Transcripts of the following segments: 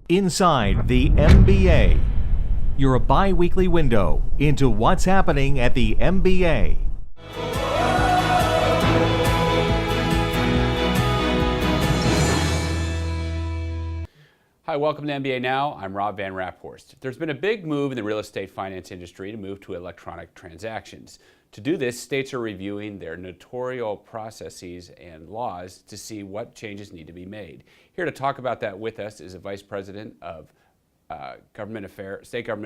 Inside the MBA, your bi-weekly window into what's happening at the MBA. Hi, welcome to MBA Now. I'm Rob Van Raphorst. There's been a big move in the real estate finance industry to move to electronic transactions. To do this, states are reviewing their notarial processes and laws to see what changes need to be made. Here to talk about that with us is a Vice President of State Government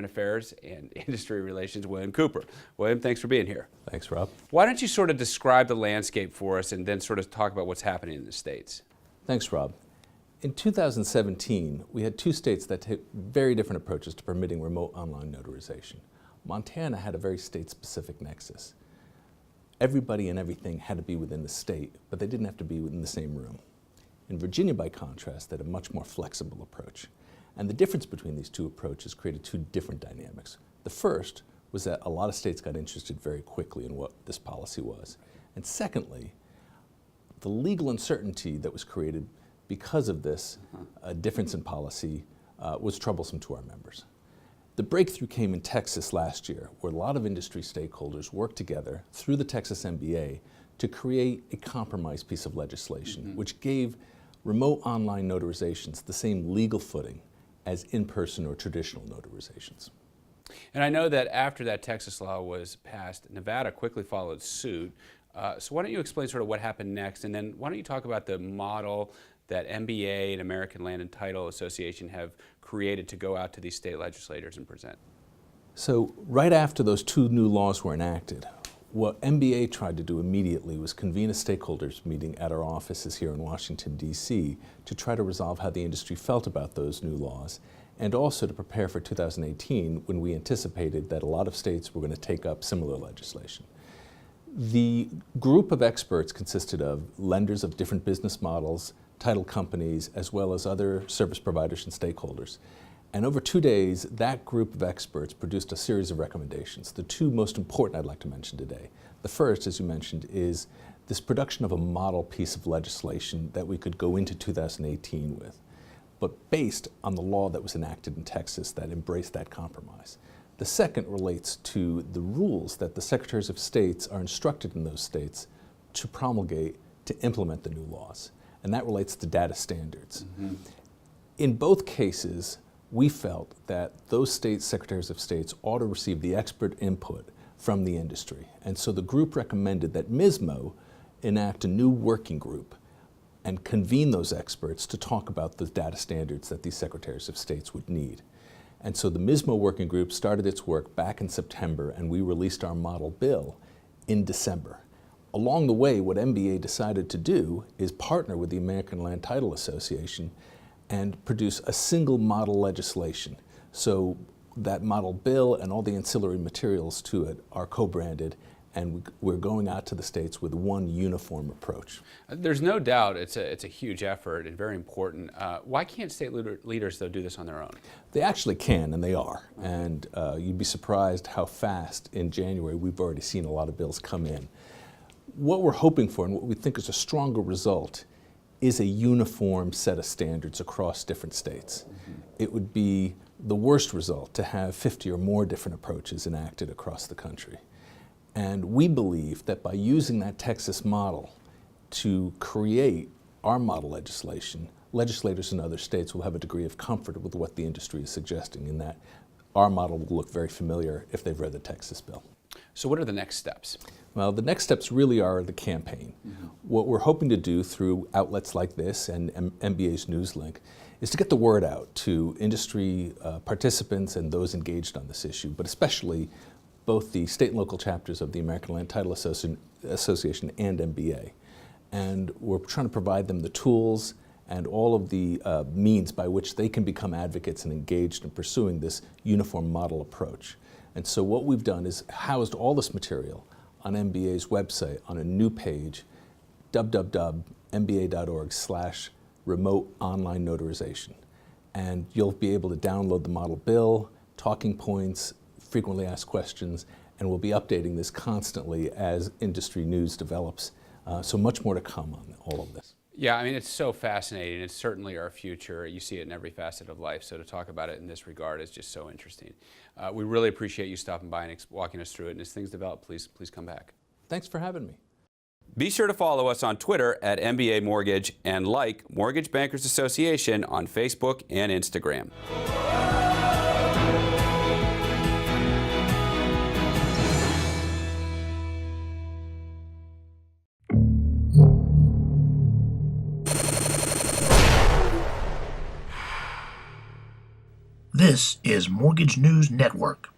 Affairs and Industry Relations, William Kooper. William, thanks for being here. Thanks, Rob. Why don't you sort of describe the landscape for us and then sort of talk about what's happening in the states? Thanks, Rob. In 2017, we had two states that took very different approaches to permitting remote online notarization. Montana had a very state-specific nexus. Everybody and everything had to be within the state, but they didn't have to be within the same room. In Virginia, by contrast, they had a much more flexible approach. And the difference between these two approaches created two different dynamics. The first was that a lot of states got interested very quickly in what this policy was. And secondly, the legal uncertainty that was created because of this difference in policy was troublesome to our members. The breakthrough came in Texas last year, where a lot of industry stakeholders worked together through the Texas MBA to create a compromise piece of legislation, which gave remote online notarizations the same legal footing as in-person or traditional notarizations. And I know that after that Texas law was passed, Nevada quickly followed suit. So why don't you explain sort of what happened next, and then why don't you talk about the model that MBA and American Land and Title Association have created to go out to these state legislators and present? So right after those two new laws were enacted, what MBA tried to do immediately was convene a stakeholders meeting at our offices here in Washington, D.C. to try to resolve how the industry felt about those new laws, and also to prepare for 2018 when we anticipated that a lot of states were going to take up similar legislation. The group of experts consisted of lenders of different business models, title companies, as well as other service providers and stakeholders. And over 2 days, that group of experts produced a series of recommendations. The two most important I'd like to mention today. The first, as you mentioned, is this production of a model piece of legislation that we could go into 2018 with, but based on the law that was enacted in Texas that embraced that compromise. The second relates to the rules that the secretaries of states are instructed in those states to promulgate to implement the new laws. And that relates to data standards. In both cases, we felt that those state secretaries of states ought to receive the expert input from the industry. And so the group recommended that MISMO enact a new working group and convene those experts to talk about the data standards that these secretaries of states would need. And so the MISMO working group started its work back in September, and we released our model bill in December. Along the way, what MBA decided to do is partner with the American Land Title Association and produce a single model legislation. So that model bill and all the ancillary materials to it are co-branded, and we're going out to the states with one uniform approach. There's no doubt it's a huge effort and very important. Why can't state leaders, though, do this on their own? They actually can, and they are. And you'd be surprised how fast in January we've already seen a lot of bills come in. What we're hoping for and what we think is a stronger result is a uniform set of standards across different states. It would be the worst result to have 50 or more different approaches enacted across the country. And we believe that by using that Texas model to create our model legislation, legislators in other states will have a degree of comfort with what the industry is suggesting, in that our model will look very familiar if they've read the Texas bill. So what are the next steps? Well, the next steps really are the campaign. What we're hoping to do through outlets like this and MBA's Newslink is to get the word out to industry participants and those engaged on this issue, but especially both the state and local chapters of the American Land Title Association and MBA. And we're trying to provide them the tools and all of the means by which they can become advocates and engaged in pursuing this uniform model approach. And so what we've done is housed all this material on MBA's website on a new page, www.mba.org/remote online notarization. And you'll be able to download the model bill, talking points, frequently asked questions, and we'll be updating this constantly as industry news develops. So much more to come on all of this. Yeah, I mean, it's so fascinating. It's certainly our future. You see it in every facet of life. So to talk about it in this regard is just so interesting. We really appreciate you stopping by and walking us through it. And as things develop, please come back. Thanks for having me. Be sure to follow us on Twitter at MBA Mortgage and like Mortgage Bankers Association on Facebook and Instagram. This is Mortgage News Network.